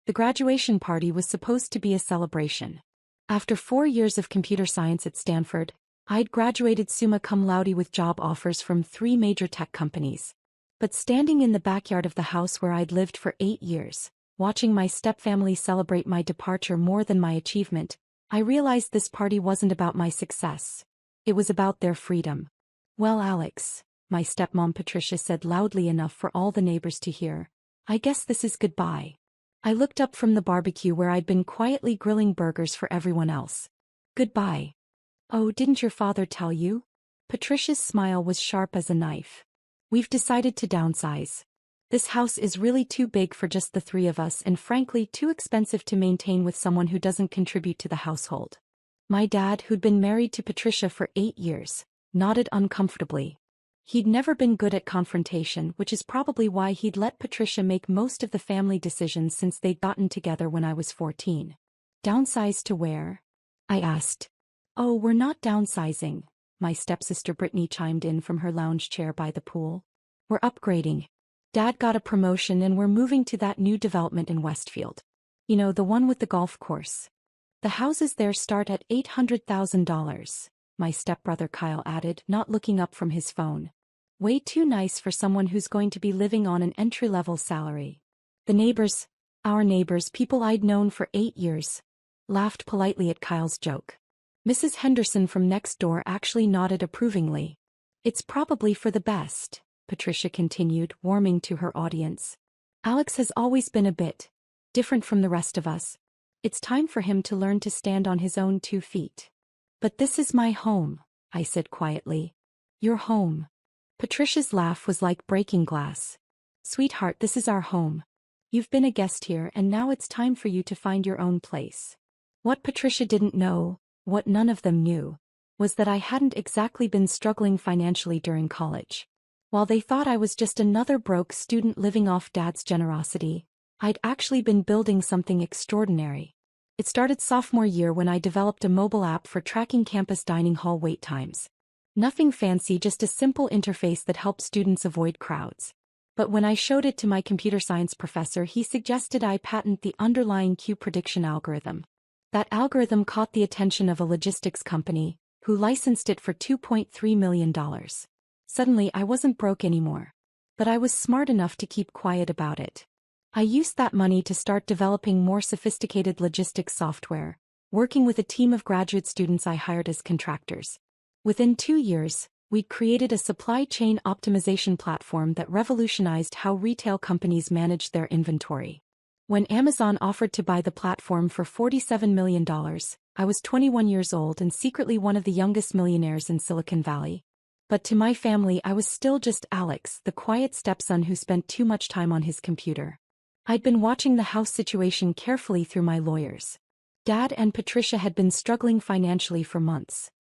The graduation party was supposed to be a celebration. After 4 years of computer science at Stanford, I'd graduated summa cum laude with job offers from 3 major tech companies. But standing in the backyard of the house where I'd lived for 8 years, watching my stepfamily celebrate my departure more than my achievement, I realized this party wasn't about my success. It was about their freedom. "Well, Alex," my stepmom Patricia said loudly enough for all the neighbors to hear, "I guess this is goodbye." I looked up from the barbecue where I'd been quietly grilling burgers for everyone else. "Goodbye. Oh, didn't your father tell you?" Patricia's smile was sharp as a knife. "We've decided to downsize. This house is really too big for just the 3 of us and frankly too expensive to maintain with someone who doesn't contribute to the household." My dad, who'd been married to Patricia for 8 years, nodded uncomfortably. He'd never been good at confrontation, which is probably why he'd let Patricia make most of the family decisions since they'd gotten together when I was 14. "Downsize to where?" I asked. "Oh, we're not downsizing," my stepsister Brittany chimed in from her lounge chair by the pool. "We're upgrading. Dad got a promotion and we're moving to that new development in Westfield. You know, the one with the golf course. The houses there start at $800,000, my stepbrother Kyle added, not looking up from his phone. "Way too nice for someone who's going to be living on an entry-level salary." The neighbors, our neighbors, people I'd known for 8 years, laughed politely at Kyle's joke. Mrs. Henderson from next door actually nodded approvingly. "It's probably for the best," Patricia continued, warming to her audience. "Alex has always been a bit different from the rest of us. It's time for him to learn to stand on his own 2 feet. "But this is my home," I said quietly. "Your home." Patricia's laugh was like breaking glass. "Sweetheart, this is our home. You've been a guest here and now it's time for you to find your own place." What Patricia didn't know, what none of them knew, was that I hadn't exactly been struggling financially during college. While they thought I was just another broke student living off Dad's generosity, I'd actually been building something extraordinary. It started sophomore year when I developed a mobile app for tracking campus dining hall wait times. Nothing fancy, just a simple interface that helped students avoid crowds. But when I showed it to my computer science professor, he suggested I patent the underlying queue prediction algorithm. That algorithm caught the attention of a logistics company, who licensed it for $2.3 million. Suddenly I wasn't broke anymore. But I was smart enough to keep quiet about it. I used that money to start developing more sophisticated logistics software, working with a team of graduate students I hired as contractors. Within 2 years, we'd created a supply chain optimization platform that revolutionized how retail companies manage their inventory. When Amazon offered to buy the platform for $47 million, I was 21 years old and secretly one of the youngest millionaires in Silicon Valley. But to my family, I was still just Alex, the quiet stepson who spent too much time on his computer. I'd been watching the house situation carefully through my lawyers. Dad and Patricia had been struggling financially for months.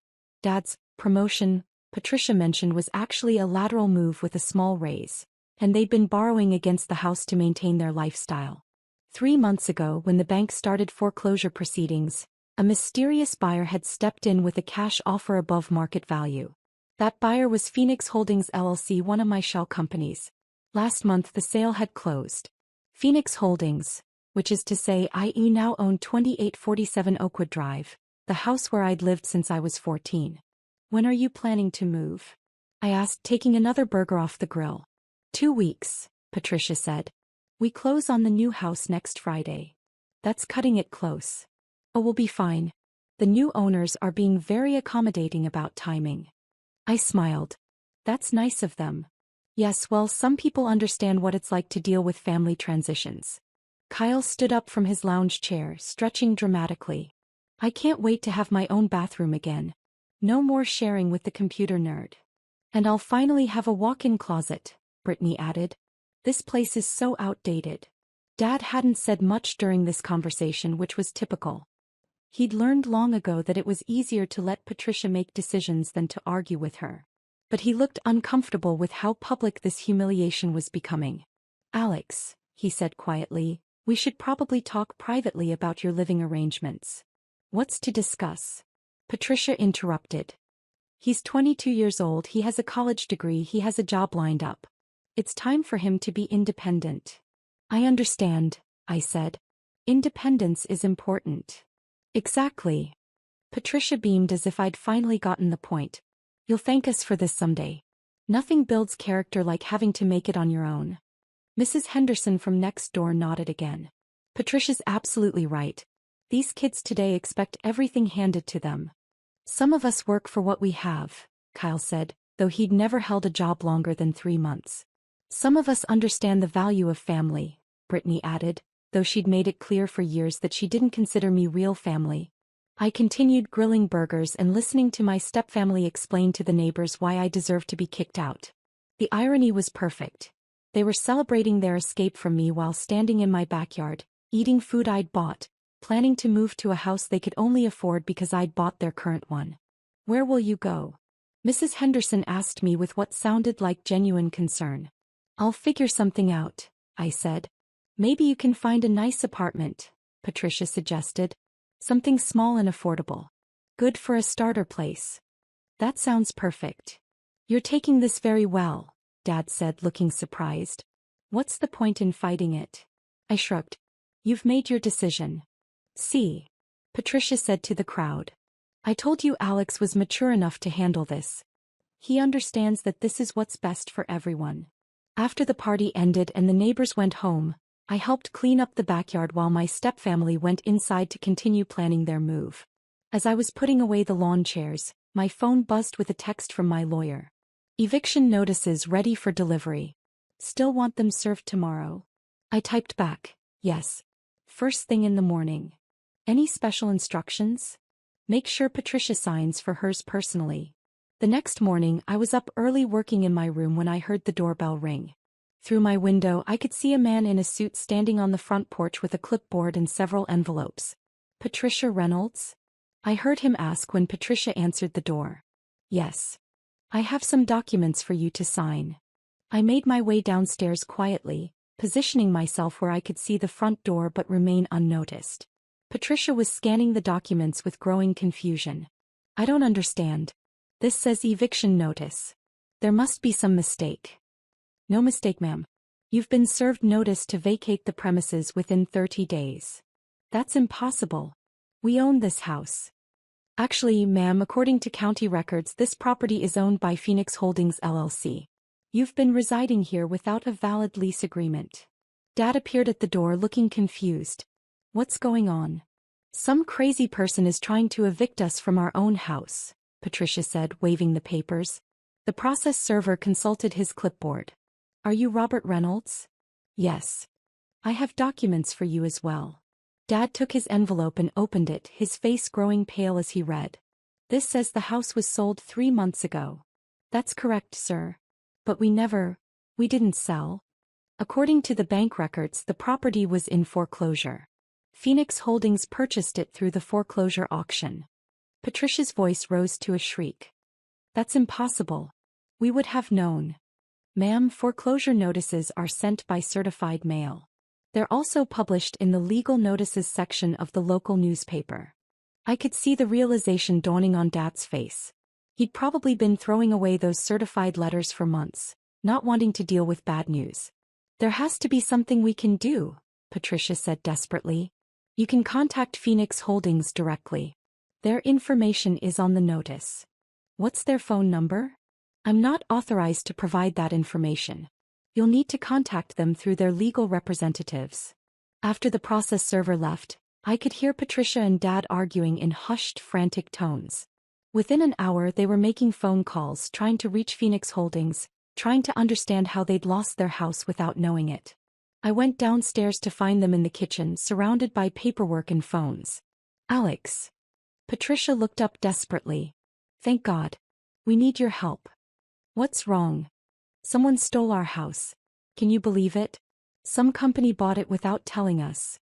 Dad's promotion, Patricia mentioned, was actually a lateral move with a small raise, and they'd been borrowing against the house to maintain their lifestyle. 3 months ago, when the bank started foreclosure proceedings, a mysterious buyer had stepped in with a cash offer above market value. That buyer was Phoenix Holdings LLC, one of my shell companies. Last month the sale had closed. Phoenix Holdings, which is to say I now own 2847 Oakwood Drive, the house where I'd lived since I was 14. "When are you planning to move?" I asked, taking another burger off the grill. 2 weeks, Patricia said. "We close on the new house next Friday." "That's cutting it close." "Oh, we'll be fine. The new owners are being very accommodating about timing." I smiled. "That's nice of them." "Yes, well, some people understand what it's like to deal with family transitions." Kyle stood up from his lounge chair, stretching dramatically. "I can't wait to have my own bathroom again. No more sharing with the computer nerd. And I'll finally have a walk-in closet," Brittany added. "This place is so outdated." Dad hadn't said much during this conversation, which was typical. He'd learned long ago that it was easier to let Patricia make decisions than to argue with her. But he looked uncomfortable with how public this humiliation was becoming. "Alex," he said quietly, "we should probably talk privately about your living arrangements." "What's to discuss?" Patricia interrupted. "He's 22 years old, he has a college degree, he has a job lined up. It's time for him to be independent." "I understand," I said. Independence is important. Exactly. Patricia beamed as if I'd finally gotten the point. You'll thank us for this someday. Nothing builds character like having to make it on your own. Mrs. Henderson from next door nodded again. Patricia's absolutely right. These kids today expect everything handed to them. Some of us work for what we have, Kyle said, though he'd never held a job longer than 3 months. Some of us understand the value of family, Brittany added, though she'd made it clear for years that she didn't consider me real family. I continued grilling burgers and listening to my stepfamily explain to the neighbors why I deserved to be kicked out. The irony was perfect. They were celebrating their escape from me while standing in my backyard, eating food I'd bought, planning to move to a house they could only afford because I'd bought their current one. Where will you go? Mrs. Henderson asked me with what sounded like genuine concern. I'll figure something out, I said. Maybe you can find a nice apartment, Patricia suggested. Something small and affordable. Good for a starter place. That sounds perfect. You're taking this very well, Dad said, looking surprised. What's the point in fighting it? I shrugged. You've made your decision. See, Patricia said to the crowd. I told you Alex was mature enough to handle this. He understands that this is what's best for everyone. After the party ended and the neighbors went home, I helped clean up the backyard while my stepfamily went inside to continue planning their move. As I was putting away the lawn chairs, my phone buzzed with a text from my lawyer. Eviction notices ready for delivery. Still want them served tomorrow? I typed back, yes. First thing in the morning. Any special instructions? Make sure Patricia signs for hers personally. The next morning I was up early working in my room when I heard the doorbell ring. Through my window I could see a man in a suit standing on the front porch with a clipboard and several envelopes. Patricia Reynolds? I heard him ask when Patricia answered the door. Yes. I have some documents for you to sign. I made my way downstairs quietly, positioning myself where I could see the front door but remain unnoticed. Patricia was scanning the documents with growing confusion. I don't understand. This says eviction notice. There must be some mistake. No mistake, ma'am. You've been served notice to vacate the premises within 30 days. That's impossible. We own this house. Actually, ma'am, according to county records, this property is owned by Phoenix Holdings LLC. You've been residing here without a valid lease agreement. Dad appeared at the door looking confused. What's going on? Some crazy person is trying to evict us from our own house, Patricia said, waving the papers. The process server consulted his clipboard. Are you Robert Reynolds? Yes. I have documents for you as well. Dad took his envelope and opened it, his face growing pale as he read. This says the house was sold 3 months ago. That's correct, sir. But we didn't sell. According to the bank records, the property was in foreclosure. Phoenix Holdings purchased it through the foreclosure auction. Patricia's voice rose to a shriek. That's impossible. We would have known. Ma'am, foreclosure notices are sent by certified mail. They're also published in the legal notices section of the local newspaper. I could see the realization dawning on Dad's face. He'd probably been throwing away those certified letters for months, not wanting to deal with bad news. There has to be something we can do, Patricia said desperately. You can contact Phoenix Holdings directly. Their information is on the notice. What's their phone number? I'm not authorized to provide that information. You'll need to contact them through their legal representatives. After the process server left, I could hear Patricia and Dad arguing in hushed, frantic tones. Within an hour they were making phone calls, trying to reach Phoenix Holdings, trying to understand how they'd lost their house without knowing it. I went downstairs to find them in the kitchen, surrounded by paperwork and phones. Alex. Patricia looked up desperately. Thank God. We need your help. What's wrong? Someone stole our house. Can you believe it? Some company bought it without telling us.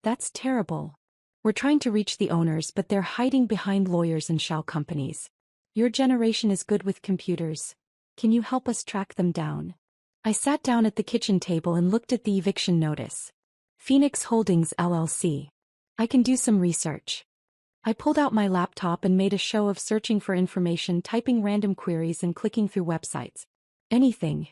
That's terrible. We're trying to reach the owners, but they're hiding behind lawyers and shell companies. Your generation is good with computers. Can you help us track them down? I sat down at the kitchen table and looked at the eviction notice. Phoenix Holdings LLC. I can do some research. I pulled out my laptop and made a show of searching for information, typing random queries and clicking through websites. Anything?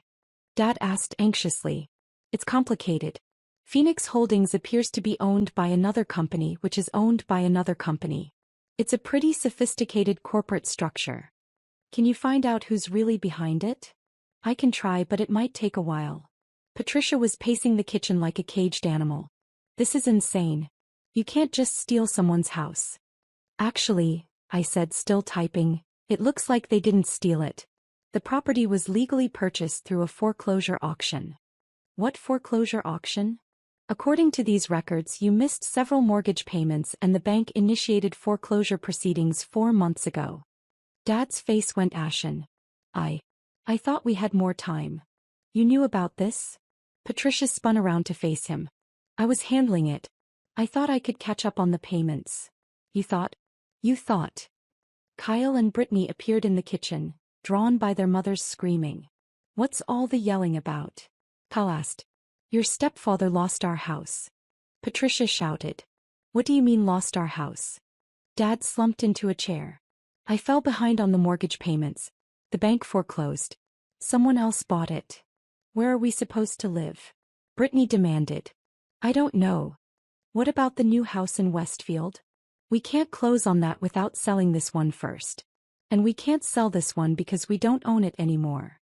Dad asked anxiously. It's complicated. Phoenix Holdings appears to be owned by another company which is owned by another company. It's a pretty sophisticated corporate structure. Can you find out who's really behind it? I can try, but it might take a while. Patricia was pacing the kitchen like a caged animal. This is insane. You can't just steal someone's house. Actually, I said, still typing, it looks like they didn't steal it. The property was legally purchased through a foreclosure auction. What foreclosure auction? According to these records, you missed several mortgage payments and the bank initiated foreclosure proceedings 4 months ago. Dad's face went ashen. I thought we had more time. You knew about this? Patricia spun around to face him. I was handling it. I thought I could catch up on the payments. You thought? You thought. Kyle and Brittany appeared in the kitchen, drawn by their mother's screaming. What's all the yelling about? Kyle asked. Your stepfather lost our house. Patricia shouted. What do you mean lost our house? Dad slumped into a chair. I fell behind on the mortgage payments. The bank foreclosed. Someone else bought it. Where are we supposed to live? Brittany demanded. I don't know. What about the new house in Westfield? We can't close on that without selling this one first. And we can't sell this one because we don't own it anymore.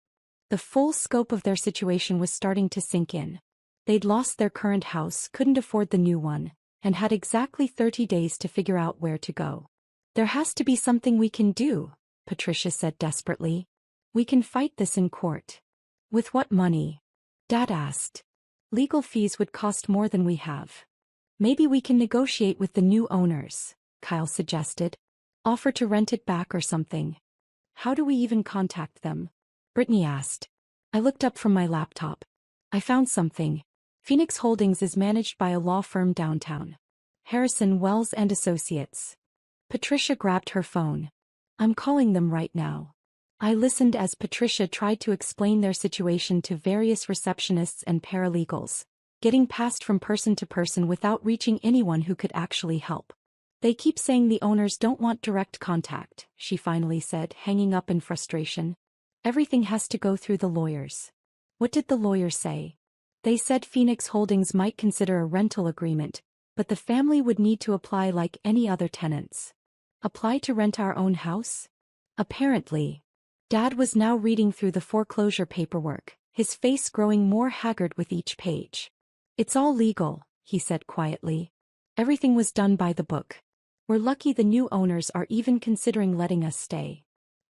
The full scope of their situation was starting to sink in. They'd lost their current house, couldn't afford the new one, and had exactly 30 days to figure out where to go. There has to be something we can do, Patricia said desperately. We can fight this in court. With what money? Dad asked. Legal fees would cost more than we have. Maybe we can negotiate with the new owners, Kyle suggested. Offer to rent it back or something. How do we even contact them? Brittany asked. I looked up from my laptop. I found something. Phoenix Holdings is managed by a law firm downtown. Harrison, Wells and Associates. Patricia grabbed her phone. I'm calling them right now. I listened as Patricia tried to explain their situation to various receptionists and paralegals, getting passed from person to person without reaching anyone who could actually help. They keep saying the owners don't want direct contact, she finally said, hanging up in frustration. Everything has to go through the lawyers. What did the lawyers say? They said Phoenix Holdings might consider a rental agreement, but the family would need to apply like any other tenants. Apply to rent our own house? Apparently. Dad was now reading through the foreclosure paperwork, his face growing more haggard with each page. It's all legal, he said quietly. Everything was done by the book. We're lucky the new owners are even considering letting us stay.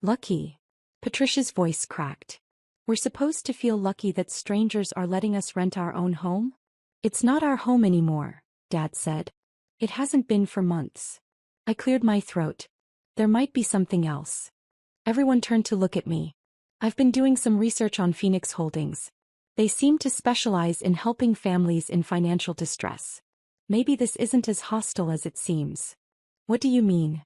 Lucky? Patricia's voice cracked. We're supposed to feel lucky that strangers are letting us rent our own home? It's not our home anymore, Dad said. It hasn't been for months. I cleared my throat. There might be something else. Everyone turned to look at me. I've been doing some research on Phoenix Holdings. They seem to specialize in helping families in financial distress. Maybe this isn't as hostile as it seems. What do you mean?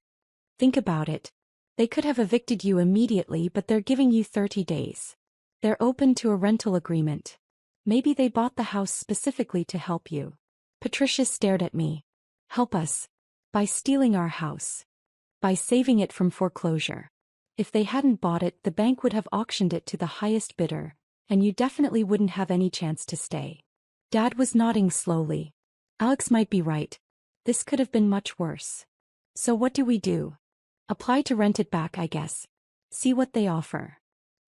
Think about it. They could have evicted you immediately, but they're giving you 30 days. They're open to a rental agreement. Maybe they bought the house specifically to help you. Patricia stared at me. Help us. By stealing our house. By saving it from foreclosure. If they hadn't bought it, the bank would have auctioned it to the highest bidder, and you definitely wouldn't have any chance to stay. Dad was nodding slowly. Alex might be right. This could have been much worse. So what do we do? Apply to rent it back, I guess. See what they offer.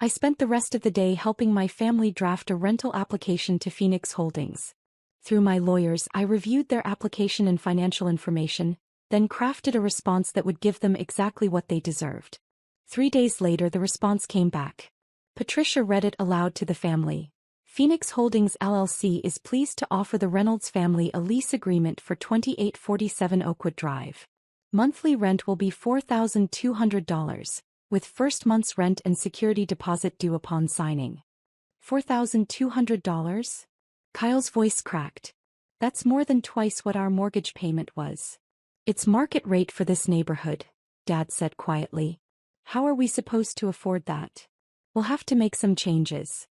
I spent the rest of the day helping my family draft a rental application to Phoenix Holdings. Through my lawyers, I reviewed their application and financial information, then crafted a response that would give them exactly what they deserved. 3 days later, the response came back. Patricia read it aloud to the family. Phoenix Holdings LLC is pleased to offer the Reynolds family a lease agreement for 2847 Oakwood Drive. Monthly rent will be $4,200, with first month's rent and security deposit due upon signing. $4,200? Kyle's voice cracked. That's more than twice what our mortgage payment was. It's market rate for this neighborhood, Dad said quietly. How are we supposed to afford that? We'll have to make some changes.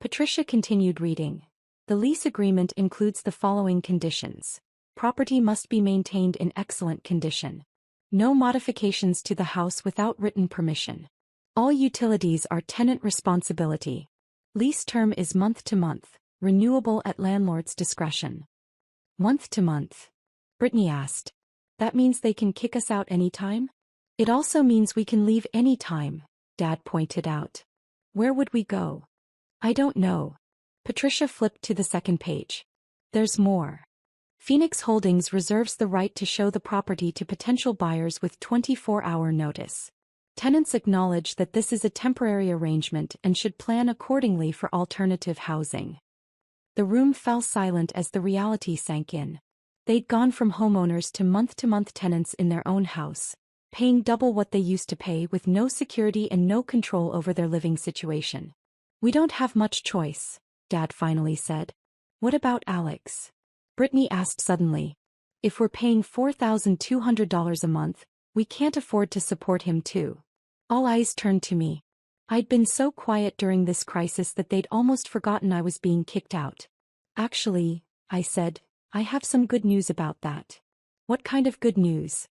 Patricia continued reading. The lease agreement includes the following conditions. Property must be maintained in excellent condition. No modifications to the house without written permission. All utilities are tenant responsibility. Lease term is month to month, renewable at landlord's discretion. Month to month. Brittany asked. That means they can kick us out anytime? It also means we can leave anytime, Dad pointed out. Where would we go? I don't know. Patricia flipped to the second page. There's more. Phoenix Holdings reserves the right to show the property to potential buyers with 24-hour notice. Tenants acknowledge that this is a temporary arrangement and should plan accordingly for alternative housing. The room fell silent as the reality sank in. They'd gone from homeowners to month-to-month tenants in their own house, paying double what they used to pay with no security and no control over their living situation. We don't have much choice, Dad finally said. What about Alex? Brittany asked suddenly. If we're paying $4,200 a month, we can't afford to support him too. All eyes turned to me. I'd been so quiet during this crisis that they'd almost forgotten I was being kicked out. Actually, I said, I have some good news about that. What kind of good news?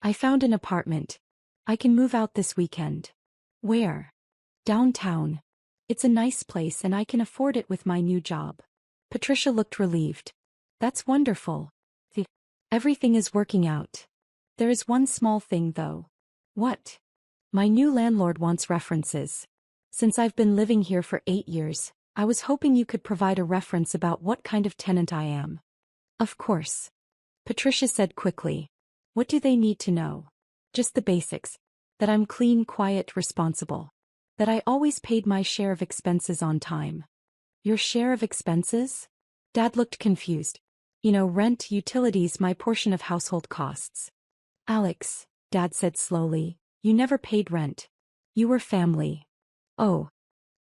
I found an apartment. I can move out this weekend. Where? Downtown. It's a nice place and I can afford it with my new job. Patricia looked relieved. That's wonderful. Everything is working out. There is one small thing though. What? My new landlord wants references. Since I've been living here for 8 years, I was hoping you could provide a reference about what kind of tenant I am. Of course. Patricia said quickly. What do they need to know? Just the basics. That I'm clean, quiet, responsible. That I always paid my share of expenses on time. Your share of expenses? Dad looked confused. You know, rent, utilities, my portion of household costs. Alex, Dad said slowly, you never paid rent. You were family. Oh.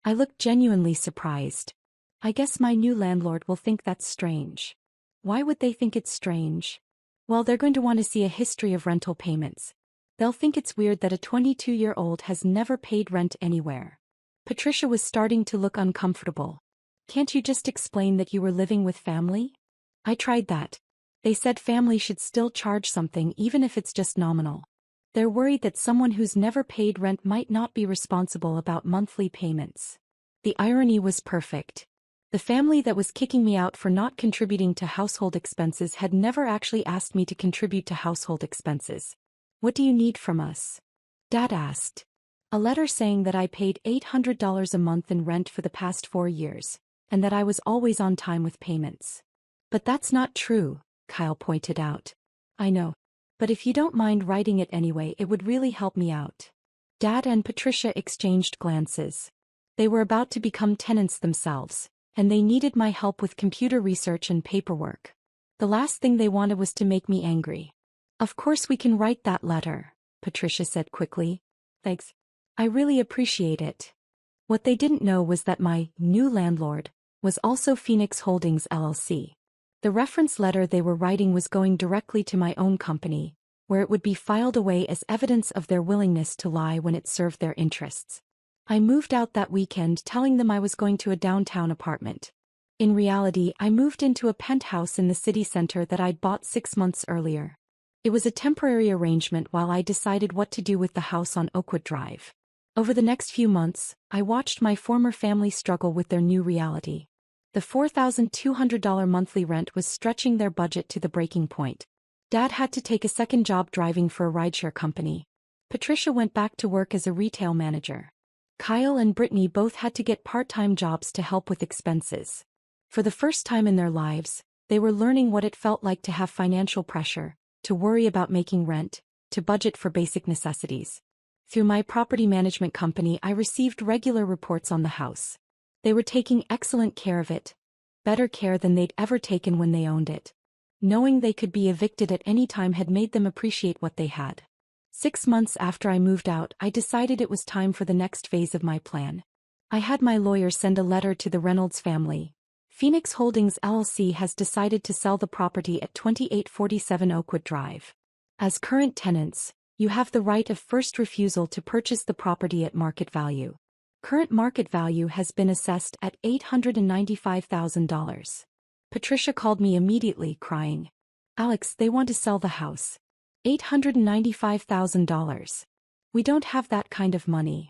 I looked genuinely surprised. I guess my new landlord will think that's strange. Why would they think it's strange? Well, they're going to want to see a history of rental payments. They'll think it's weird that a 22-year-old has never paid rent anywhere. Patricia was starting to look uncomfortable. Can't you just explain that you were living with family? I tried that. They said family should still charge something even if it's just nominal. They're worried that someone who's never paid rent might not be responsible about monthly payments. The irony was perfect. The family that was kicking me out for not contributing to household expenses had never actually asked me to contribute to household expenses. What do you need from us? Dad asked. A letter saying that I paid $800 a month in rent for the past 4 years, and that I was always on time with payments. But that's not true, Kyle pointed out. I know. But if you don't mind writing it anyway, it would really help me out. Dad and Patricia exchanged glances. They were about to become tenants themselves, and they needed my help with computer research and paperwork. The last thing they wanted was to make me angry. Of course we can write that letter, Patricia said quickly. Thanks. I really appreciate it. What they didn't know was that my new landlord was also Phoenix Holdings LLC. The reference letter they were writing was going directly to my own company, where it would be filed away as evidence of their willingness to lie when it served their interests. I moved out that weekend telling them I was going to a downtown apartment. In reality, I moved into a penthouse in the city center that I'd bought 6 months earlier. It was a temporary arrangement while I decided what to do with the house on Oakwood Drive. Over the next few months, I watched my former family struggle with their new reality. The $4,200 monthly rent was stretching their budget to the breaking point. Dad had to take a second job driving for a rideshare company. Patricia went back to work as a retail manager. Kyle and Brittany both had to get part-time jobs to help with expenses. For the first time in their lives, they were learning what it felt like to have financial pressure, to worry about making rent, to budget for basic necessities. Through my property management company, I received regular reports on the house. They were taking excellent care of it, better care than they'd ever taken when they owned it. Knowing they could be evicted at any time had made them appreciate what they had. 6 months after I moved out, I decided it was time for the next phase of my plan. I had my lawyer send a letter to the Reynolds family. Phoenix Holdings LLC has decided to sell the property at 2847 Oakwood Drive. As current tenants, you have the right of first refusal to purchase the property at market value. Current market value has been assessed at $895,000. Patricia called me immediately, crying. Alex, they want to sell the house. $895,000. We don't have that kind of money.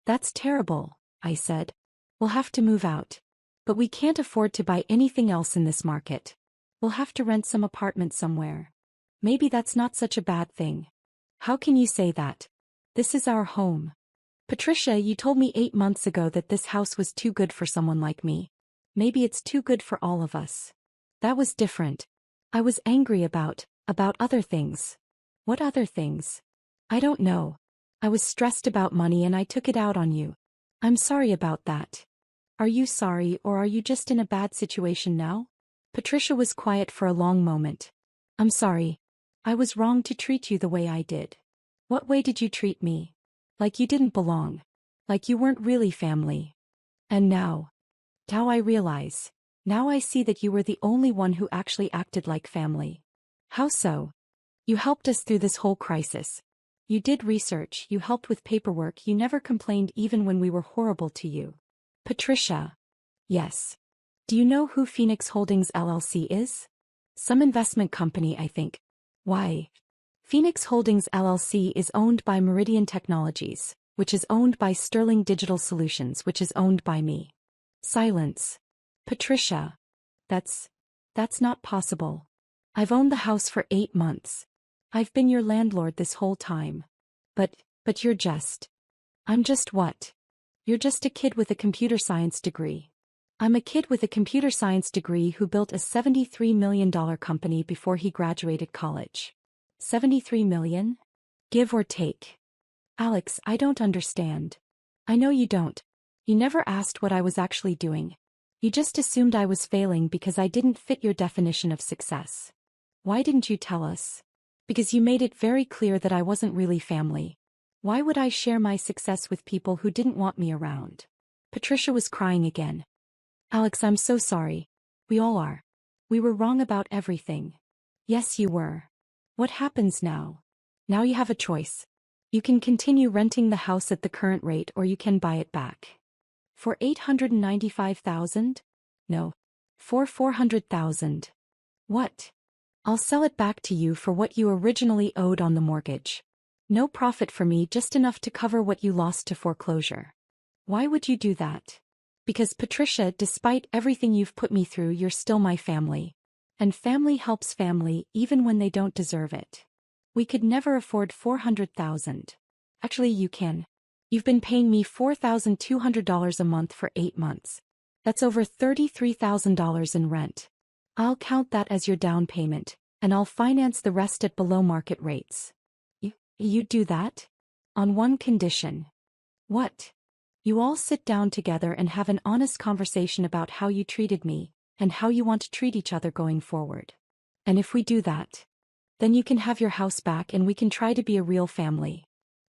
That's terrible, I said. We'll have to move out. But we can't afford to buy anything else in this market. We'll have to rent some apartment somewhere. Maybe that's not such a bad thing. How can you say that? This is our home. Patricia, you told me 8 months ago that this house was too good for someone like me. Maybe it's too good for all of us. That was different. I was angry about other things. What other things? I don't know. I was stressed about money and I took it out on you. I'm sorry about that. Are you sorry or are you just in a bad situation now? Patricia was quiet for a long moment. I'm sorry. I was wrong to treat you the way I did. What way did you treat me? Like you didn't belong. Like you weren't really family. And now I realize. Now I see that you were the only one who actually acted like family. How so? You helped us through this whole crisis. You did research, you helped with paperwork, you never complained even when we were horrible to you. Patricia. Yes. Do you know who Phoenix Holdings LLC is? Some investment company, I think. Why? Phoenix Holdings LLC is owned by Meridian Technologies, which is owned by Sterling Digital Solutions, which is owned by me. Silence. Patricia. That's not possible. I've owned the house for 8 months. I've been your landlord this whole time. But you're just. I'm just what? You're just a kid with a computer science degree. I'm a kid with a computer science degree who built a $73 million company before he graduated college. 73 million? Give or take. Alex, I don't understand. I know you don't. You never asked what I was actually doing. You just assumed I was failing because I didn't fit your definition of success. Why didn't you tell us? Because you made it very clear that I wasn't really family. Why would I share my success with people who didn't want me around? Patricia was crying again. Alex, I'm so sorry. We all are. We were wrong about everything. Yes, you were. What happens now? Now you have a choice. You can continue renting the house at the current rate or you can buy it back. For $895,000? No. For $400,000. What? I'll sell it back to you for what you originally owed on the mortgage. No profit for me, just enough to cover what you lost to foreclosure. Why would you do that? Because Patricia, despite everything you've put me through, you're still my family. And family helps family even when they don't deserve it. We could never afford $400,000. Actually, you can. You've been paying me $4,200 a month for 8 months. That's over $33,000 in rent. I'll count that as your down payment, and I'll finance the rest at below market rates. You'd do that? On one condition. What? You all sit down together and have an honest conversation about how you treated me, and how you want to treat each other going forward. And if we do that, then you can have your house back and we can try to be a real family.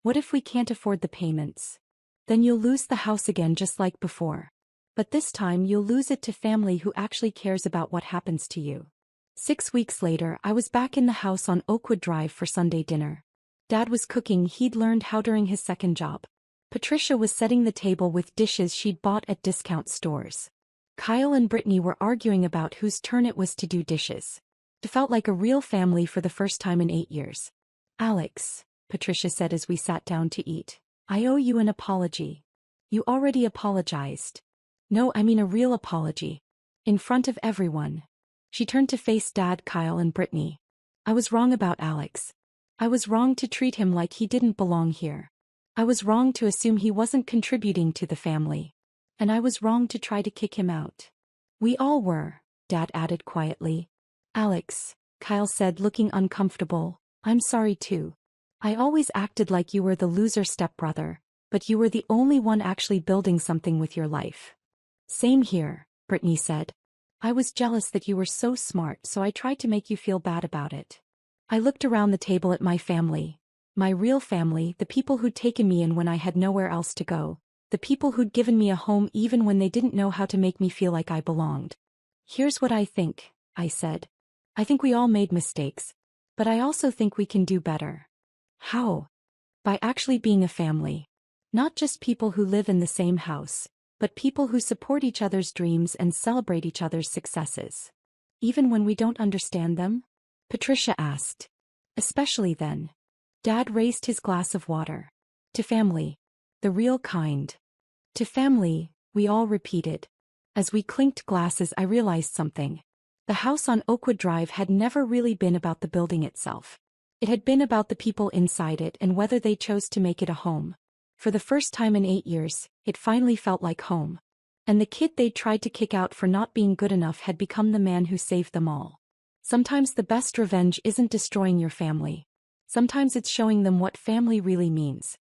What if we can't afford the payments? Then you'll lose the house again just like before. But this time you'll lose it to family who actually cares about what happens to you. 6 weeks later, I was back in the house on Oakwood Drive for Sunday dinner. Dad was cooking, he'd learned how during his second job. Patricia was setting the table with dishes she'd bought at discount stores. Kyle and Brittany were arguing about whose turn it was to do dishes. It felt like a real family for the first time in 8 years. Alex, Patricia said as we sat down to eat, I owe you an apology. You already apologized. No, I mean a real apology. In front of everyone. She turned to face Dad, Kyle, and Brittany. I was wrong about Alex. I was wrong to treat him like he didn't belong here. I was wrong to assume he wasn't contributing to the family. And I was wrong to try to kick him out. We all were, Dad added quietly. Alex, Kyle said, looking uncomfortable, I'm sorry too. I always acted like you were the loser stepbrother, but you were the only one actually building something with your life. Same here, Brittany said. I was jealous that you were so smart, so I tried to make you feel bad about it. I looked around the table at my family. My real family, the people who'd taken me in when I had nowhere else to go. The people who'd given me a home even when they didn't know how to make me feel like I belonged. Here's what I think, I said. I think we all made mistakes. But I also think we can do better. How? By actually being a family. Not just people who live in the same house, but people who support each other's dreams and celebrate each other's successes. Even when we don't understand them? Patricia asked. Especially then. Dad raised his glass of water. To family. The real kind. To family, we all repeated. As we clinked glasses, I realized something. The house on Oakwood Drive had never really been about the building itself. It had been about the people inside it and whether they chose to make it a home. For the first time in 8 years, it finally felt like home. And the kid they'd tried to kick out for not being good enough had become the man who saved them all. Sometimes the best revenge isn't destroying your family. Sometimes it's showing them what family really means.